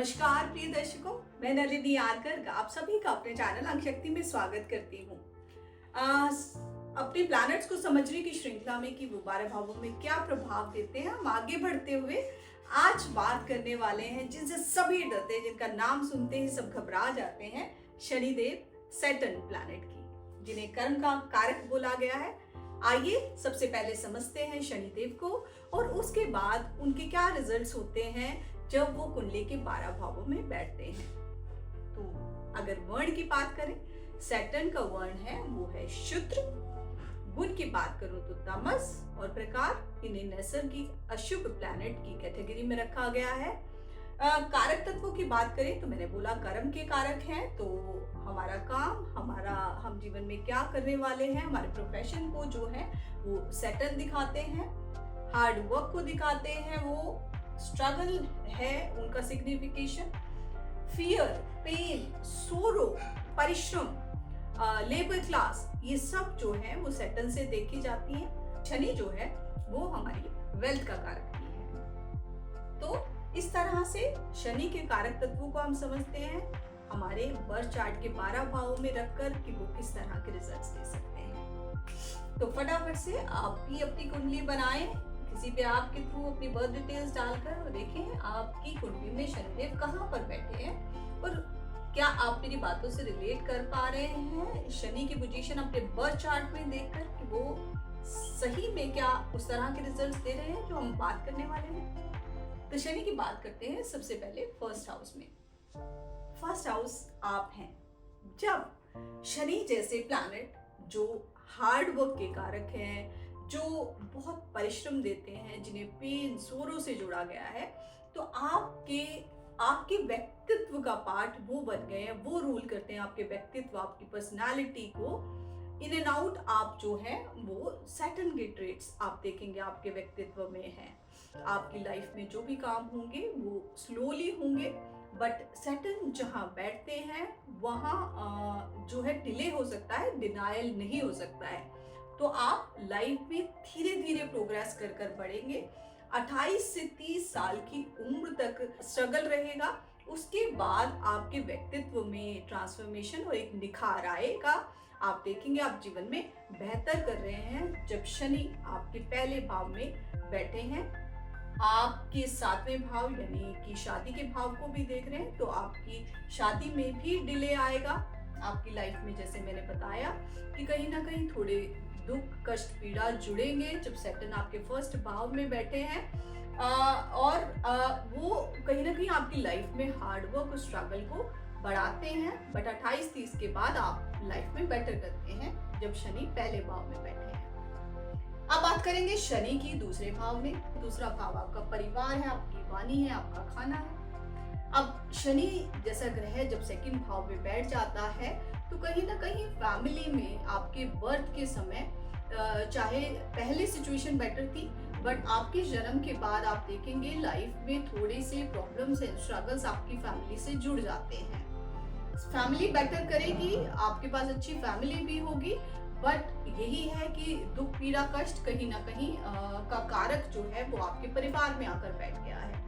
नमस्कार प्रिय दर्शकों, मैं नलिनी आरकर आप सभी का अपने चैनल अंक शक्ति में स्वागत करती हूँ। अपने प्लैनेट्स को समझने की श्रृंखला में कि वो 12 भावों में क्या प्रभाव देते हैं, हम आगे बढ़ते हुए आज बात करने वाले हैं जिनसे सभी डरते हैं, जिनका नाम सुनते ही सब घबरा जाते हैं, शनिदेव सैटर्न प्लैनेट की, जिन्हें कर्म का कारक बोला गया है। आइए सबसे पहले समझते हैं शनिदेव को और उसके बाद उनके क्या रिजल्ट्स होते हैं जब वो कुंडली के 12 भावों में बैठते हैं। तो अगर वर्ण की बात करें, सैटर्न का वर्ण है वो है शूद्र। गुण की बात करूं तो तमस और प्रकार, इन्हें नैसर्गिक अशुभ प्लैनेट की कैटेगरी में रखा गया है। कारक तत्वों की बात करें तो मैंने बोला कर्म के कारक हैं, तो हमारा काम, हम जीवन में क्या करने वाले हैं, हमारे प्रोफेशन को जो है वो सैटर्न दिखाते हैं। हार्ड वर्क को दिखाते हैं, वो स्ट्रगल है उनका सिग्निफिकेशन। फियर, पेन, सोरो, परिश्रम, लेबर क्लास, ये सब जो है वो सैटर्न से देखी जाती है। शनि जो है वो हमारी वेल्थ का कारक भी है। तो इस तरह से शनि के कारक तत्वों को हम समझते हैं हमारे बर्थ चार्ट के 12 भावों में रखकर कि वो किस तरह के रिजल्ट्स दे सकते हैं। तो फटाफट से आप भी अपनी कुंडली बनाएं, किसी पे आपके थ्रू अपनी बर्थ डिटेल्स डालकर और देखें आपकी कुंडली में शनिदेव कहाँ पर बैठे हैं और क्या आप मेरी बातों से रिलेट कर पा रहे हैं। शनि की पोजीशन अपने बर्थ चार्ट में देखकर कि वो सही में क्या उस तरह के रिजल्ट्स दे रहे हैं जो हम बात करने वाले हैं। तो शनि की बात करते हैं सबसे पहले फर्स्ट हाउस में। फर्स्ट हाउस आप हैं। जब शनि जैसे प्लैनेट जो हार्ड वर्क के कारक हैं, जो बहुत परिश्रम देते हैं, जिन्हें पेन सोरो से जोड़ा गया है, तो आपके व्यक्तित्व का पार्ट वो बन गए हैं, वो रूल करते हैं आपके व्यक्तित्व, आपकी पर्सनालिटी को। इन एंड आउट आप जो है वो सैटर्न के ट्रेट्स आप देखेंगे आपके व्यक्तित्व में हैं। आपकी लाइफ में जो भी काम होंगे वो स्लोली होंगे, बट सैटर्न जहाँ बैठते हैं वहाँ जो है डिले हो सकता है, डिनायल नहीं हो सकता है। तो आप लाइफ में धीरे धीरे प्रोग्रेस कर कर बढ़ेंगे। 28 से 30 साल की उम्र तक स्ट्रगल रहेगा, उसके बाद आपके व्यक्तित्व में ट्रांसफॉर्मेशन और एक निखार आएगा। आप देखेंगे आप जीवन में बेहतर कर रहे हैं जब शनि आपके पहले भाव में बैठे हैं। आपके 7वें भाव यानी कि शादी के भाव को भी देख रहे हैं, तो आपकी शादी में भी डिले आएगा। आपकी लाइफ में जैसे मैंने बताया कि कहीं ना कहीं थोड़े दुख, कष्ट, पीड़ा जुड़ेंगे जब सैटर्न आपके फर्स्ट भाव में बैठे हैं। और वो कहीं ना कहीं आपकी लाइफ में हार्ड वर्क और स्ट्रगल को बढ़ाते हैं, बट 28-30 के बाद आप लाइफ में बेटर करते हैं जब शनि पहले भाव में बैठे हैं। अब बात करेंगे शनि की दूसरे भाव में। दूसरा भाव आपका परिवार है, आपकी वाणी है, आपका खाना है। अब शनि जैसा ग्रह जब सेकंड भाव में बैठ जाता है तो कहीं ना कहीं फैमिली में आपके बर्थ के समय चाहे पहले सिचुएशन बेटर थी, बट आपके जन्म के बाद आप देखेंगे लाइफ में थोड़े से प्रॉब्लम्स एंड स्ट्रगल्स आपकी फैमिली से जुड़ जाते हैं। फैमिली बेटर करेगी, आपके पास अच्छी फैमिली भी होगी, बट यही है कि दुख, पीड़ा, कष्ट कहीं ना कहीं का कारक जो है वो आपके परिवार में आकर बैठ गया है।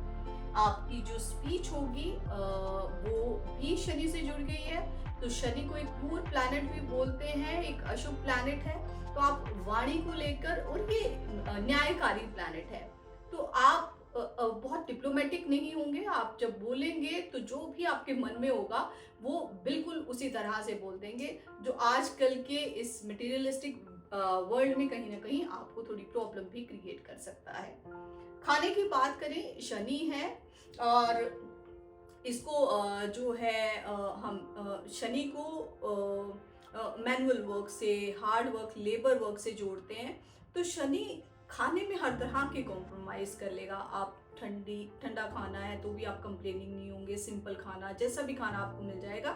आपकी जो स्पीच होगी वो भी शनि से जुड़ गई है। तो शनि को एक क्रूर प्लैनेट भी बोलते हैं, एक अशुभ प्लैनेट है। तो आप वाणी को लेकर, और ये न्यायकारी प्लैनेट है, तो आप बहुत डिप्लोमेटिक नहीं होंगे। आप जब बोलेंगे तो जो भी आपके मन में होगा वो बिल्कुल उसी तरह से बोल देंगे, जो आजकल के इस मटेरियलिस्टिक वर्ल्ड में कहीं ना कहीं आपको थोड़ी प्रॉब्लम भी क्रिएट कर सकता है। खाने की बात करें, शनि है और इसको जो है हम शनि को मैनुअल वर्क से, हार्ड वर्क, लेबर वर्क से जोड़ते हैं। तो शनि खाने में हर तरह के कॉम्प्रोमाइज कर लेगा। आप ठंडा खाना है तो भी आप कंप्लेनिंग नहीं होंगे, सिंपल खाना, जैसा भी खाना आपको मिल जाएगा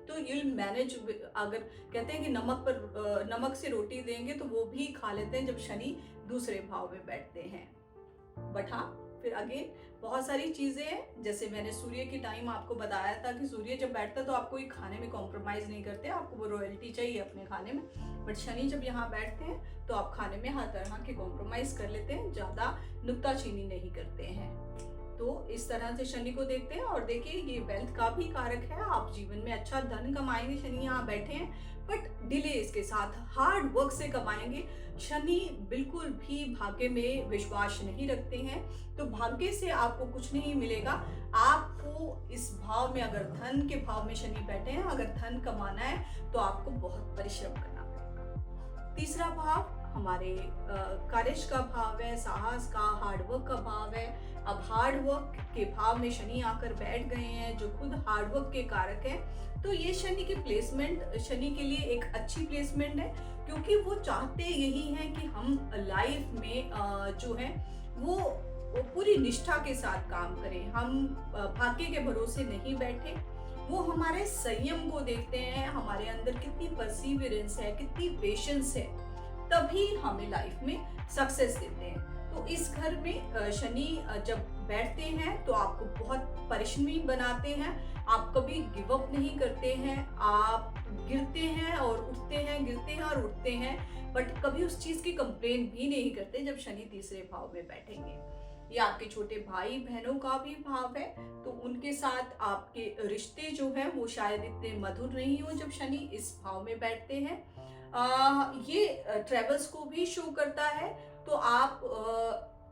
तो यू विल मैनेज। अगर कहते हैं कि नमक से रोटी देंगे तो वो भी खा लेते हैं जब शनि दूसरे भाव में बैठते हैं। बट हाँ, फिर अगेन बहुत सारी चीजें हैं, जैसे मैंने सूर्य के टाइम आपको बताया था कि सूर्य जब बैठता तो आप कोई खाने में कॉम्प्रोमाइज नहीं करते, आपको वो रॉयल्टी चाहिए अपने खाने में। बट शनि जब यहाँ बैठते हैं तो आप खाने में हर तरह के कॉम्प्रोमाइज कर लेते हैं, ज्यादा नुक्ताचीनी नहीं करते हैं। तो इस तरह से शनि को देखते हैं। और देखिए ये वेल्थ का भी कारक है, आप जीवन में अच्छा धन कमाएंगे, शनि यहाँ बैठे हैं, बट डिले इसके साथ हार्ड वर्क से कमाएंगे। शनि बिल्कुल भी भाग्य में विश्वास नहीं रखते हैं, तो भाग्य से आपको कुछ नहीं मिलेगा। आपको इस भाव में, अगर धन के भाव में शनि बैठे हैं, अगर धन कमाना है तो आपको बहुत परिश्रम करना पड़ेगा। तीसरा भाव हमारे कार्यश का भाव है, साहस का, हार्डवर्क का भाव है। अब हार्डवर्क के भाव में शनि आकर बैठ गए हैं, जो खुद हार्डवर्क के कारक हैं, तो ये शनि की प्लेसमेंट शनि के लिए एक अच्छी प्लेसमेंट है, क्योंकि वो चाहते यही है कि हम लाइफ में जो है वो पूरी निष्ठा के साथ काम करें, हम भाग्य के भरोसे नहीं बैठे। वो हमारे संयम को देखते हैं, हमारे अंदर कितनी परसिवियरेंस है, कितनी पेशेंस है, तभी हमें लाइफ में सक्सेस देते हैं। तो इस घर में शनि जब बैठते हैं तो आपको बहुत परिश्रमी बनाते हैं, आप कभी गिव अप नहीं करते हैं, आप गिरते हैं और उठते हैं, गिरते हैं और उठते हैं, बट कभी उस चीज की कंप्लेन भी नहीं करते जब शनि तीसरे भाव में बैठेंगे। ये आपके छोटे भाई बहनों का भी भाव है, तो उनके साथ आपके रिश्ते जो है वो शायद इतने मधुर नहीं हो जब शनि इस भाव में बैठते हैं। ये ट्रेवल्स को भी शो करता है, तो आप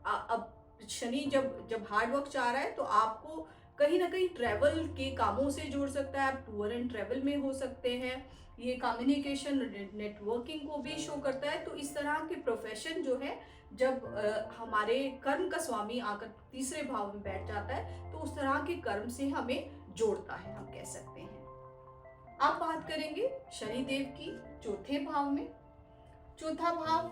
अब शनि जब हार्ड वर्क चाह रहा है तो आपको कहीं ना कहीं ट्रेवल के कामों से जोड़ सकता है, आप टूर एंड ट्रेवल में हो सकते हैं। ये कम्युनिकेशन नेटवर्किंग को भी शो करता है। तो इस तरह के प्रोफेशन जो है, जब हमारे कर्म का स्वामी आकर तीसरे भाव में बैठ जाता है तो उस तरह के कर्म से हमें जोड़ता है, हम कह सकते हैं। अब बात करेंगे शनिदेव की चौथे भाव में। चौथा भाव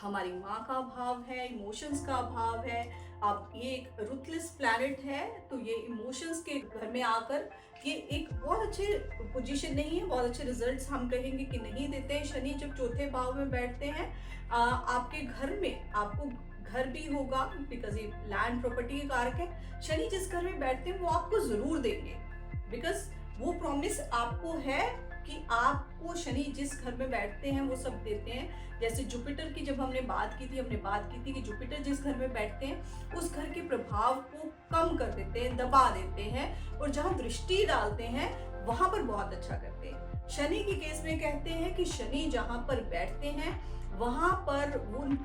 हमारी माँ का भाव है, इमोशंस का भाव है। अब ये एक रुथलेस प्लैनेट है, तो ये इमोशंस के घर में आकर ये एक बहुत अच्छे पोजीशन नहीं है, बहुत अच्छे रिजल्ट्स हम कहेंगे कि नहीं देते हैं। शनि जब चौथे भाव में बैठते हैं, आपके घर में आपको घर भी होगा, बिकॉज ये लैंड प्रॉपर्टी के कारक है। शनि जिस घर में बैठते हैं वो आपको जरूर देंगे, बिकॉज वो प्रॉमिस आपको है कि आपको शनि जिस घर में बैठते हैं वो सब देते हैं। जैसे जुपिटर की जब हमने बात की थी कि जुपिटर जिस घर में बैठते हैं उस घर के प्रभाव को कम कर देते हैं, दबा देते हैं, और जहाँ दृष्टि डालते हैं वहां पर बहुत अच्छा करते हैं। शनि के केस में कहते हैं कि शनि जहाँ पर बैठते हैं वहां पर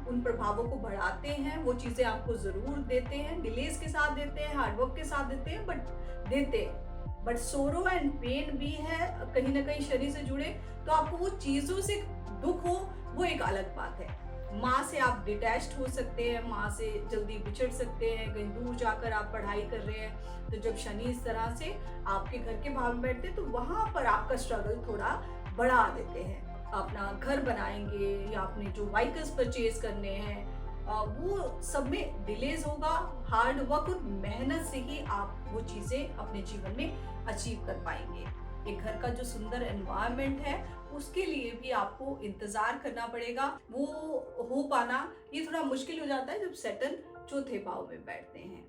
उन प्रभावों को बढ़ाते हैं, वो चीजें आपको जरूर देते हैं, डिलेज के साथ देते हैं, हार्डवर्क के साथ देते हैं, बट देते हैं। बट सोरो एंड पेन भी है कहीं ना कहीं शनि से जुड़े, तो आपको वो चीजों से दुख हो वो एक अलग बात है। माँ से आप डिटैच्ड हो सकते हैं, माँ से जल्दी बिछड़ सकते हैं, कहीं दूर जाकर आप पढ़ाई कर रहे हैं, तो जब शनि इस तरह से आपके घर के भाव में बैठते हैं तो वहां पर आपका स्ट्रगल थोड़ा बढ़ा देते हैं। अपना घर बनाएंगे या अपने जो व्हीकल्स परचेज करने हैं वो सब में डिलेज होगा। हार्ड वर्क और मेहनत से ही आप वो चीजें अपने जीवन में अचीव कर पाएंगे। एक घर का जो सुंदर एनवायरनमेंट है उसके लिए भी आपको इंतजार करना पड़ेगा, वो हो पाना ये थोड़ा मुश्किल हो जाता है जब सैटर्न चौथे भाव में बैठते हैं।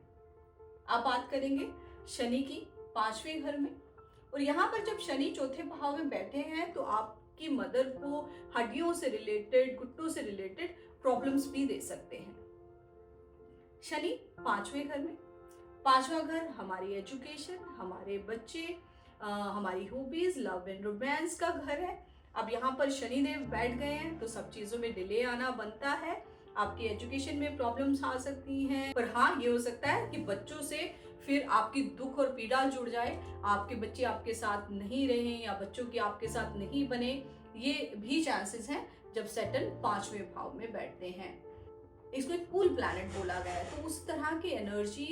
अब बात करेंगे शनि की पांचवें घर में, और यहाँ पर जब शनि चौथे भाव में बैठे हैं तो आपकी मदर को हड्डियों से रिलेटेड, घुटनों से रिलेटेड प्रॉब्लम्स भी दे सकते हैं। शनि पांचवें घर में, पांचवा घर हमारी एजुकेशन, हमारे बच्चे, हमारी हॉबीज, लव एंड रोमांस का घर है। अब यहाँ पर शनिदेव बैठ गए हैं तो सब चीजों में डिले आना बनता है, आपकी एजुकेशन में प्रॉब्लम्स आ सकती हैं। पर हाँ, ये हो सकता है कि बच्चों से फिर आपकी दुख और पीड़ा जुड़ जाए, आपके बच्चे आपके साथ नहीं रहे या बच्चों की आपके साथ नहीं बने, ये भी चांसेस हैं जब सैटर्न पांचवें भाव में बैठते हैं। इसको एक कूल प्लैनेट बोला गया है, तो उस तरह की एनर्जी,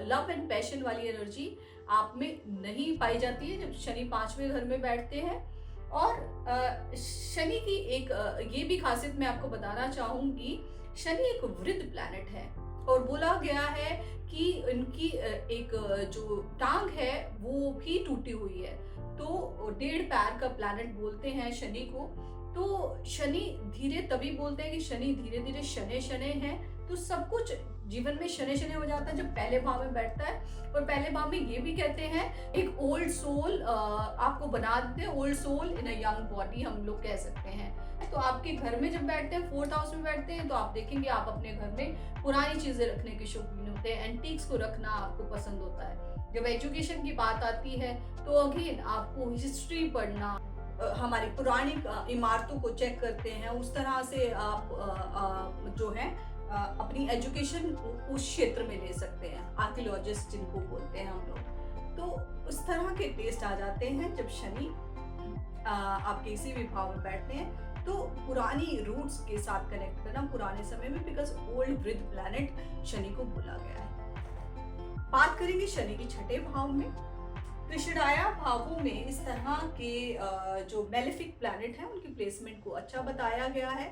लव एंड पैशन वाली एनर्जी आप में नहीं पाई जाती है जब शनि पांचवें घर में बैठते हैं। और शनि की एक ये भी खासियत मैं आपको बताना चाहूंगी, शनि एक वृद्ध प्लैनेट है और बोला गया है कि इनकी एक जो टांग है वो भी टूटी हुई है, तो 1.5 पैर का प्लैनेट बोलते हैं शनि को। तो शनि धीरे तभी बोलते हैं कि शनि धीरे धीरे शनै शनै है, तो सब कुछ जीवन में शनि शनि हो जाता है जब पहले भाव में बैठता है। और पहले भाव में ये भी कहते हैं एक ओल्ड सोल आपको बना देते हैं, old soul in a young body हम लोग कह सकते हैं। तो आपके घर में जब बैठते हैं, 4th हाउस में बैठते हैं, तो आप देखेंगे आप अपने घर में पुरानी चीजें रखने के शौकीन होते हैं, एंटीक्स को रखना आपको पसंद होता है। जब एजुकेशन की बात आती है तो अगेन आपको हिस्ट्री पढ़ना, हमारी पुरानी इमारतों को चेक करते हैं, उस तरह से आप जो है अपनी एजुकेशन उस क्षेत्र में ले सकते हैं, आर्कियोलॉजिस्ट जिनको बोलते हैं हम लोग। तो उस तरह के टेस्ट आ जाते हैं जब शनि आपके किसी भी भाव में बैठते हैं। तो पुरानी रूट्स के साथ कनेक्ट करना पुराने समय में, बिकॉज ओल्ड वृद्ध प्लैनेट शनि को बोला गया है। बात करेंगे शनि के छठे भाव में। त्रिषडाया भावों में इस तरह के जो मेलेफिक प्लैनेट हैं उनकी प्लेसमेंट को अच्छा बताया गया है।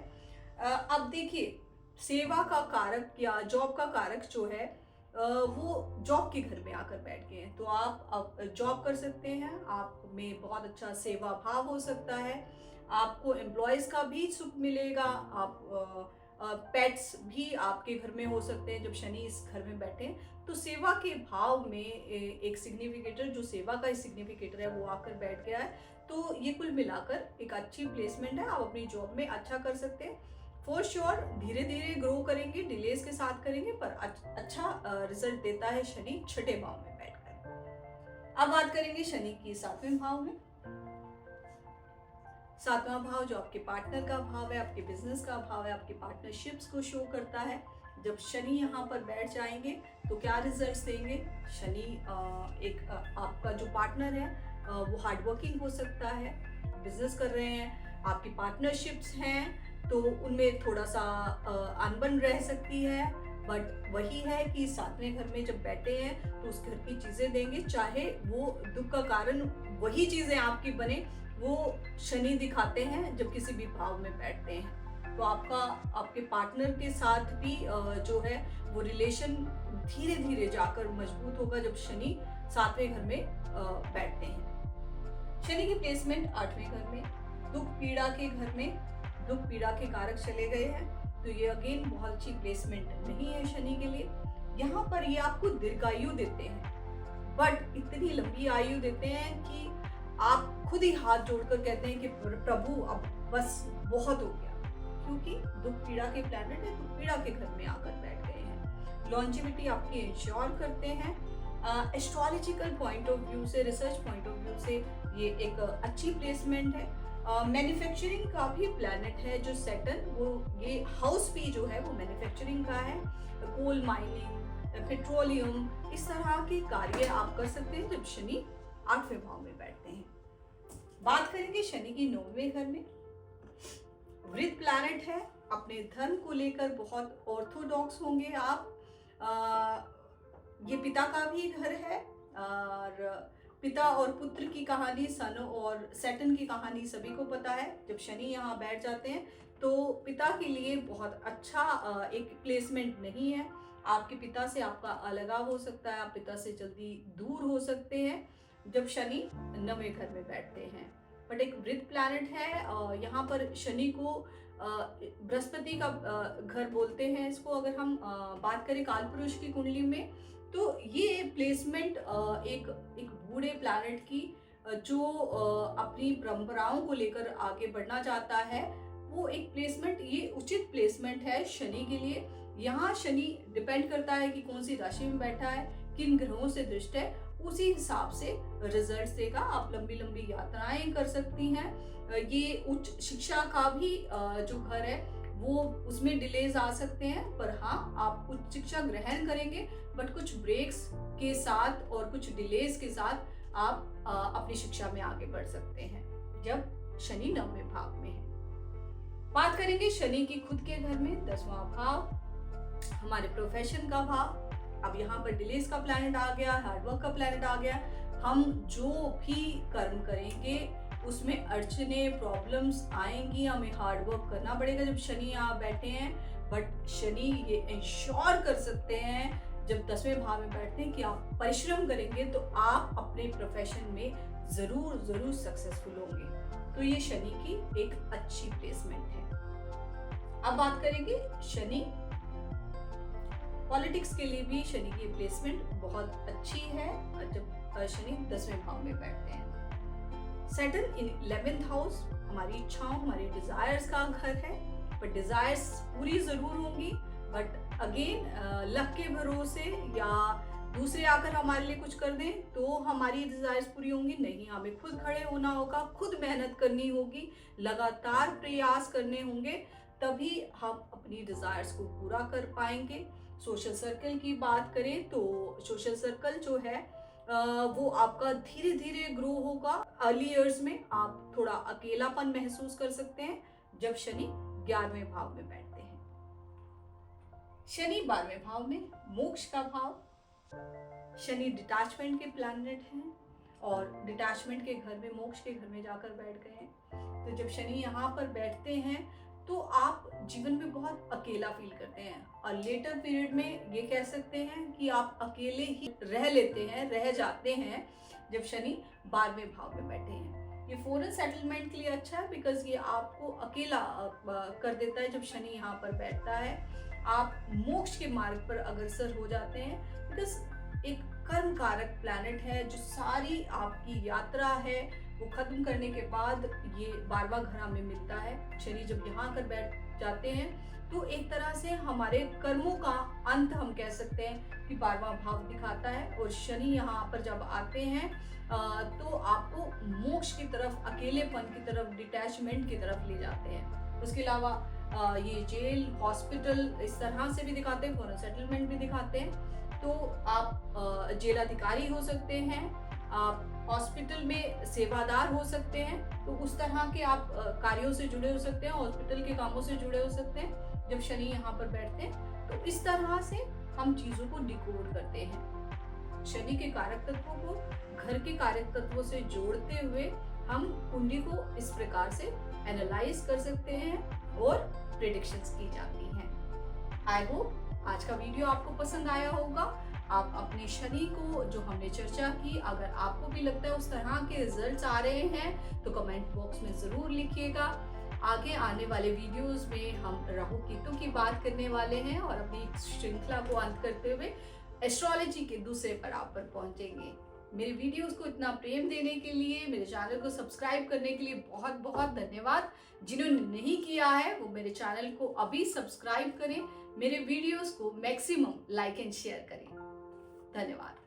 अब देखिए, सेवा का कारक या जॉब का कारक जो है वो जॉब के घर में आकर बैठ गए हैं, तो आप अब जॉब कर सकते हैं, आप में बहुत अच्छा सेवा भाव हो सकता है, आपको एम्प्लॉयज का भी सुख मिलेगा, आप पेट्स भी आपके घर में हो सकते हैं जब शनि इस घर में बैठे। तो सेवा के भाव में एक सिग्निफिकेटर, जो सेवा का सिग्निफिकेटर है वो आकर बैठ गया है। तो ये कुल मिलाकर एक अच्छी प्लेसमेंट है, आप अपनी जॉब में अच्छा कर सकते हैं। फॉर श्योर धीरे धीरे ग्रो करेंगे, डिलेज के साथ करेंगे, पर अच्छा रिजल्ट देता है शनि छठे भाव में बैठकर। अब बात करेंगे शनि की 7वें भाव में। 7वां भाव जो आपके पार्टनर का भाव है, आपके बिजनेस का भाव है, आपके पार्टनरशिप्स को शो करता है। जब शनि यहाँ पर बैठ जाएंगे तो क्या रिजल्ट्स देंगे? शनि एक आपका जो पार्टनर है वो हार्डवर्किंग हो सकता है, बिजनेस कर रहे हैं, आपकी पार्टनरशिप्स हैं तो उनमें थोड़ा सा अनबन रह सकती है, बट वही है कि 7वें घर में जब बैठे हैं तो उस घर की चीजें देंगे, चाहे वो दुख का कारण वही चीजें आपकी बने, वो शनि दिखाते हैं जब किसी भी भाव में बैठते हैं। तो आपके पार्टनर के साथ भी जो है वो रिलेशन धीरे धीरे जाकर मजबूत होगा जब शनि 7वें घर में बैठते हैं। शनि की प्लेसमेंट 8वें घर में, दुख पीड़ा के घर में, दुख पीड़ा के कारक चले गए हैं, तो ये अगेन बहुत अच्छी प्लेसमेंट नहीं है शनि के लिए। यहाँ पर ये आपको दीर्घायु देते हैं, बट इतनी लंबी आयु देते हैं कि आप खुद ही हाथ जोड़कर कहते हैं कि प्रभु अब बस बहुत हो गया, क्योंकि दुख पीड़ा के प्लैनेट है, दुख पीड़ा के घर में आकर बैठ गए हैं। लॉन्जिविटी आपकी इंश्योर करते हैं। एस्ट्रोलॉजिकल पॉइंट ऑफ व्यू से, रिसर्च पॉइंट ऑफ व्यू से ये एक अच्छी प्लेसमेंट है। मैन्युफैक्चरिंग का भी प्लैनेट है जो सैटर्न, वो ये हाउस भी जो है वो मैन्युफैक्चरिंग का है। कोल माइनिंग, पेट्रोलियम, इस तरह के कार्य आप कर सकते हैं जब शनि 8वें भाव में बैठते हैं। बात करेंगे शनि की 9वें घर में। वृद्ध प्लैनेट है, अपने धर्म को लेकर बहुत ऑर्थोडॉक्स होंगे आप। ये पिता का भी घर है, और पिता और पुत्र की कहानी, सन और सैटर्न की कहानी सभी को पता है। जब शनि यहाँ बैठ जाते हैं तो पिता के लिए बहुत अच्छा एक प्लेसमेंट नहीं है। आपके पिता से आपका अलगाव हो सकता है, आप पिता से जल्दी दूर हो सकते हैं जब शनि 9वें घर में बैठते हैं। बट एक वृद्ध प्लैनेट है, यहाँ पर शनि को बृहस्पति का घर बोलते हैं इसको। अगर हम बात करें कालपुरुष की कुंडली में, तो ये प्लेसमेंट एक बूढ़े प्लैनेट की जो अपनी परंपराओं को लेकर आगे बढ़ना चाहता है, वो एक प्लेसमेंट, ये उचित प्लेसमेंट है शनि के लिए। यहाँ शनि डिपेंड करता है कि कौन सी राशि में बैठा है, किन ग्रहों से दृष्ट है, उसी हिसाब से रिजल्ट देगा। आप लंबी लंबी यात्राएं कर सकती हैं। ये उच्च शिक्षा का भी जो घर है वो उसमें डिलेज आ सकते हैं, पर हाँ आप उच्च शिक्षा ग्रहण करेंगे, बट कुछ ब्रेक्स के साथ और कुछ डिलेज के साथ आप अपनी शिक्षा में आगे बढ़ सकते हैं जब शनि 9वें भाव में है। बात करेंगे शनि की खुद के घर में 10वां भाव, हमारे प्रोफेशन का भाव। अब यहाँ पर डिलेज का प्लैनेट आ गया, हार्डवर्क का प्लैनेट आ गया। हम जो भी कर्म करेंगे उसमें अड़चने, प्रॉब्लम्स आएंगी, हमें हार्डवर्क करना पड़ेगा जब शनि यहाँ बैठे हैं। बट शनि ये इंश्योर कर सकते हैं जब 10वें भाव में बैठते हैं कि आप परिश्रम करेंगे तो आप अपने प्रोफेशन में जरूर सक्सेसफुल होंगे। तो ये शनि की एक अच्छी प्लेसमेंट है। अब बात करेंगे शनि पॉलिटिक्स के लिए भी शनि की प्लेसमेंट बहुत अच्छी है जब शनि 10वें भाव में बैठते हैं। सैटर्न इन 11th हाउस हमारी इच्छाओं, हमारी डिजायर्स का घर है, बट डिजायर्स पूरी जरूर होंगी, बट अगेन लक के भरोसे या दूसरे आकर हमारे लिए कुछ कर दें तो हमारी डिजायर्स पूरी होंगी नहीं। हमें खुद खड़े होना होगा, खुद मेहनत करनी होगी, लगातार प्रयास करने होंगे, तभी हम अपनी डिजायर्स को पूरा कर पाएंगे। सोशल सर्कल की बात करें तो सोशल सर्कल जो है वो आपका धीरे धीरे ग्रो होगा। अर्ली ईयर्स में आप थोड़ा अकेलापन महसूस कर सकते हैं जब शनि 11वें भाव में बैठते हैं। शनि 12वें भाव में मोक्ष का भाव। शनि डिटैचमेंट के प्लैनेट हैं और डिटैचमेंट के घर में, मोक्ष के घर में जाकर बैठ गए हैं। तो जब शनि यहाँ पर बैठते हैं तो आप जीवन में बहुत अकेला फील करते हैं और लेटर पीरियड में ये कह सकते हैं कि आप अकेले ही रह लेते हैं, रह जाते हैं जब शनि 12वें भाव में बैठे हैं। ये फॉरेन सेटलमेंट के लिए अच्छा है बिकॉज ये आपको अकेला कर देता है जब शनि यहाँ पर बैठता है। आप मोक्ष के मार्ग पर अग्रसर हो जाते हैं बिकॉज एक कर्म कारक प्लैनेट है जो सारी आपकी यात्रा है वो खत्म करने के बाद ये 12वां घर हमें मिलता है। शनि जब यहाँ कर बैठ जाते हैं तो एक तरह से हमारे कर्मों का अंत हम कह सकते हैं कि 12वां भाव दिखाता है। और शनि यहाँ पर जब आते हैं तो आपको मोक्ष की तरफ, अकेलेपन की तरफ, डिटैचमेंट की तरफ ले जाते हैं। उसके अलावा ये जेल, हॉस्पिटल इस तरह से भी दिखाते हैं, फॉरेन सेटलमेंट भी दिखाते हैं। तो आप जेल अधिकारी हो सकते हैं, आप हॉस्पिटल में सेवादार हो सकते हैं, तो उस तरह के आप कार्यों से जुड़े हो सकते हैं, हॉस्पिटल के कामों से जुड़े हो सकते हैं जब शनि यहाँ पर बैठते हैं। तो इस तरह से हम चीजों को डिकोड करते हैं। शनि के कारक तत्वों को घर के कारक तत्वों से जोड़ते हुए हम कुंडली को इस प्रकार से एनालाइज कर सकते हैं और प्रेडिक्शंस की जाती हैं। आई होप आज का वीडियो आपको पसंद आया होगा। आप अपने शनि को जो हमने चर्चा की, अगर आपको भी लगता है उस तरह के रिजल्ट्स आ रहे हैं तो कमेंट बॉक्स में जरूर लिखिएगा। आगे आने वाले वीडियोस में हम राहु केतु की बात करने वाले हैं और अपनी श्रृंखला को अंत करते हुए एस्ट्रोलॉजी के दूसरे पड़ाव पर पहुंचेंगे। मेरे वीडियोस को इतना प्रेम देने के लिए, मेरे चैनल को सब्सक्राइब करने के लिए बहुत बहुत धन्यवाद। जिन्होंने नहीं किया है वो मेरे चैनल को अभी सब्सक्राइब करें, मेरे वीडियोस को मैक्सिमम लाइक एंड शेयर करें। धन्यवाद।